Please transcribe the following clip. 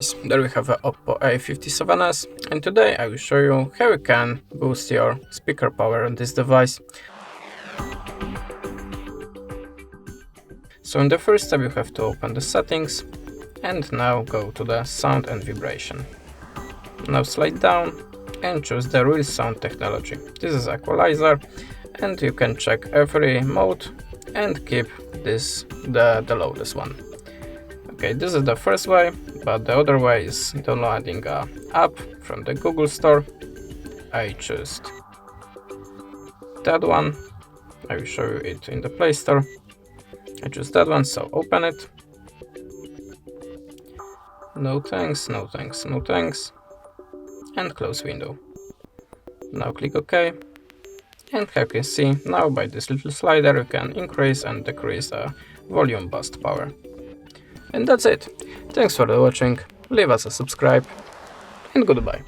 There we have a OPPO A57s, and today I will show you how you can boost your speaker power on this device. So in the first step you have to open the settings and now go to the sound and vibration. Now slide down and choose the real sound technology. This is equalizer, and you can check every mode and keep this the lowest one. Okay, this is the first way, but the other way is downloading an app from the Google Store. I choose that one. I will show you it in the Play Store. I choose that one, so open it. No thanks, no thanks, no thanks. And close window. Now click OK. And how you can see, now by this little slider you can increase and decrease the volume boost power. And that's it. Thanks for watching, leave us a subscribe, and goodbye.